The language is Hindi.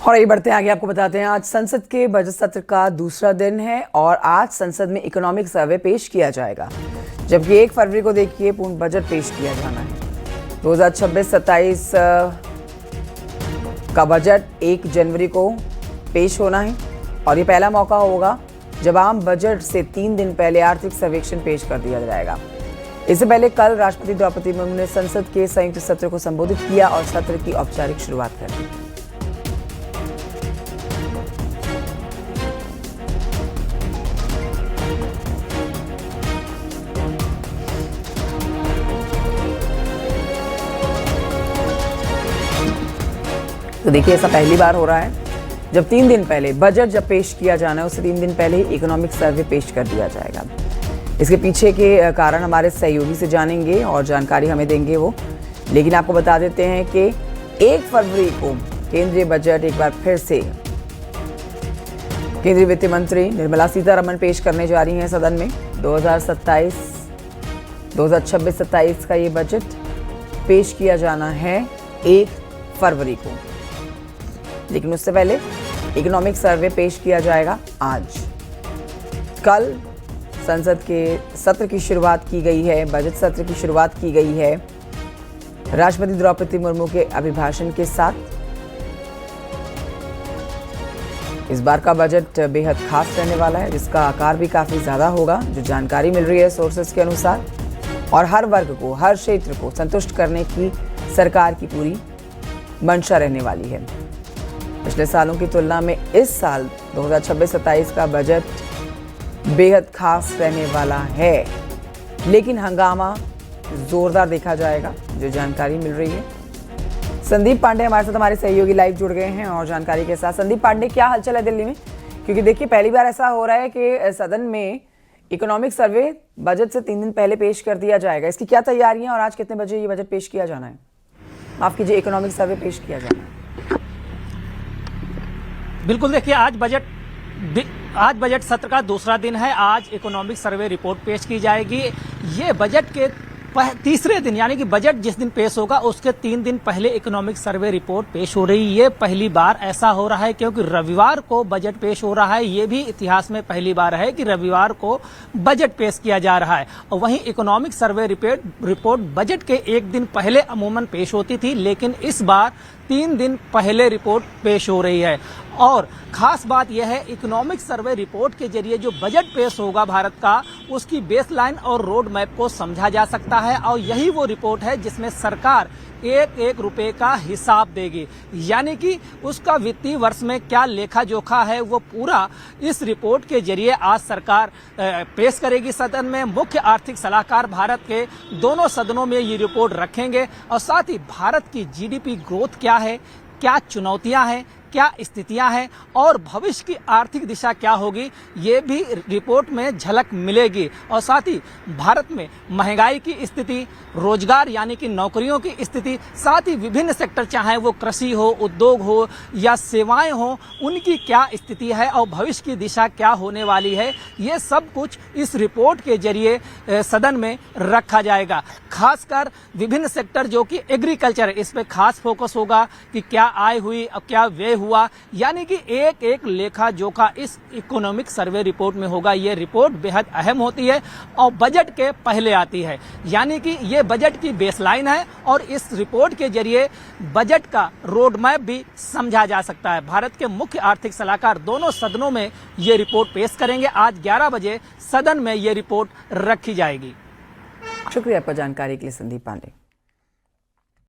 और ये बढ़ते हैं आगे, आपको बताते हैं आज संसद के बजट सत्र का दूसरा दिन है और आज संसद में इकोनॉमिक सर्वे पेश किया जाएगा, जबकि 1 फरवरी को देखिए पूर्ण बजट पेश किया जाना है। 2026-27 का बजट 1 जनवरी को पेश होना है और ये पहला मौका होगा जब आम बजट से 3 दिन पहले आर्थिक सर्वेक्षण पेश कर दिया जाएगा। इससे पहले कल राष्ट्रपति द्रौपदी मुर्मू ने संसद के संयुक्त सत्र को संबोधित किया और सत्र की औपचारिक शुरुआत कर दी। तो देखिए, ऐसा पहली बार हो रहा है जब 3 दिन पहले बजट जब पेश किया जाना है उससे 3 दिन पहले ही इकोनॉमिक सर्वे पेश कर दिया जाएगा। इसके पीछे के कारण हमारे सहयोगी से जानेंगे और जानकारी हमें देंगे वो, लेकिन आपको बता देते हैं कि 1 फरवरी को केंद्रीय बजट एक बार फिर से केंद्रीय वित्त मंत्री निर्मला सीतारमण पेश करने जा रही हैं सदन में। 2026-27 का ये बजट पेश किया जाना है 1 फरवरी को, लेकिन उससे पहले इकोनॉमिक सर्वे पेश किया जाएगा आज। कल संसद के सत्र की शुरुआत की गई है, बजट सत्र की शुरुआत की गई है राष्ट्रपति द्रौपदी मुर्मू के अभिभाषण के साथ। इस बार का बजट बेहद खास रहने वाला है, जिसका आकार भी काफी ज्यादा होगा, जो जानकारी मिल रही है सोर्सेस के अनुसार, और हर वर्ग को, हर क्षेत्र को संतुष्ट करने की सरकार की पूरी मंशा रहने वाली है। पिछले सालों की तुलना में इस साल 2026-27 का बजट बेहद खास रहने वाला है, लेकिन हंगामा जोरदार देखा जाएगा, जो जानकारी मिल रही है। संदीप पांडे हमारे साथ, हमारे सहयोगी लाइव जुड़ गए हैं और जानकारी के साथ। संदीप पांडे, क्या हालचाल है दिल्ली में? क्योंकि देखिए, पहली बार ऐसा हो रहा है कि सदन में इकोनॉमिक सर्वे बजट से 3 दिन पहले पेश कर दिया जाएगा। इसकी क्या तैयारियां और आज कितने बजे ये बजट पेश किया जाना है? माफ कीजिए, इकोनॉमिक सर्वे पेश किया जाना है। बिल्कुल, देखिए, आज बजट सत्र का दूसरा दिन है। आज इकोनॉमिक सर्वे रिपोर्ट पेश की जाएगी। ये बजट के तीसरे दिन, यानी कि बजट जिस दिन पेश होगा उसके 3 दिन पहले इकोनॉमिक सर्वे रिपोर्ट पेश हो रही है। ये पहली बार ऐसा हो रहा है क्योंकि रविवार को बजट पेश हो रहा है। ये भी इतिहास में पहली बार है कि रविवार को बजट पेश किया जा रहा है। और वहीं इकोनॉमिक सर्वे रिपोर्ट बजट के 1 दिन पहले अमूमन पेश होती थी, लेकिन इस बार 3 दिन पहले रिपोर्ट पेश हो रही है। और खास बात यह है, इकोनॉमिक सर्वे रिपोर्ट के जरिए जो बजट पेश होगा भारत का, उसकी बेसलाइन और रोड मैप को समझा जा सकता है। और यही वो रिपोर्ट है जिसमें सरकार एक रुपए का हिसाब देगी, यानी कि उसका वित्तीय वर्ष में क्या लेखा जोखा है वो पूरा इस रिपोर्ट के जरिए आज सरकार पेश करेगी सदन में। मुख्य आर्थिक सलाहकार भारत के दोनों सदनों में ये रिपोर्ट रखेंगे और साथ ही भारत की जीडीपी ग्रोथ क्या है, क्या चुनौतियां हैं, क्या स्थितियां हैं और भविष्य की आर्थिक दिशा क्या होगी, ये भी रिपोर्ट में झलक मिलेगी। और साथ ही भारत में महंगाई की स्थिति, रोजगार यानी कि नौकरियों की स्थिति, साथ ही विभिन्न सेक्टर, चाहे वो कृषि हो, उद्योग हो या सेवाएं हो, उनकी क्या स्थिति है और भविष्य की दिशा क्या होने वाली है, ये सब कुछ इस रिपोर्ट के जरिए सदन में रखा जाएगा। खासकर विभिन्न सेक्टर जो कि एग्रीकल्चर, इस पे खास फोकस होगा कि क्या आय हुई और क्या व्यय हुआ, यानी कि एक लेखा जोखा इस इकोनॉमिक सर्वे रिपोर्ट में होगा। ये रिपोर्ट बेहद अहम होती है और बजट के पहले आती है, यानी कि ये बजट की बेसलाइन है और इस रिपोर्ट के जरिए बजट का रोड मैप भी समझा जा सकता है। भारत के मुख्य आर्थिक सलाहकार दोनों सदनों में ये रिपोर्ट पेश करेंगे। आज 11 बजे सदन में ये रिपोर्ट रखी जाएगी। शुक्रिया आपका जानकारी के लिए संदीप पांडे।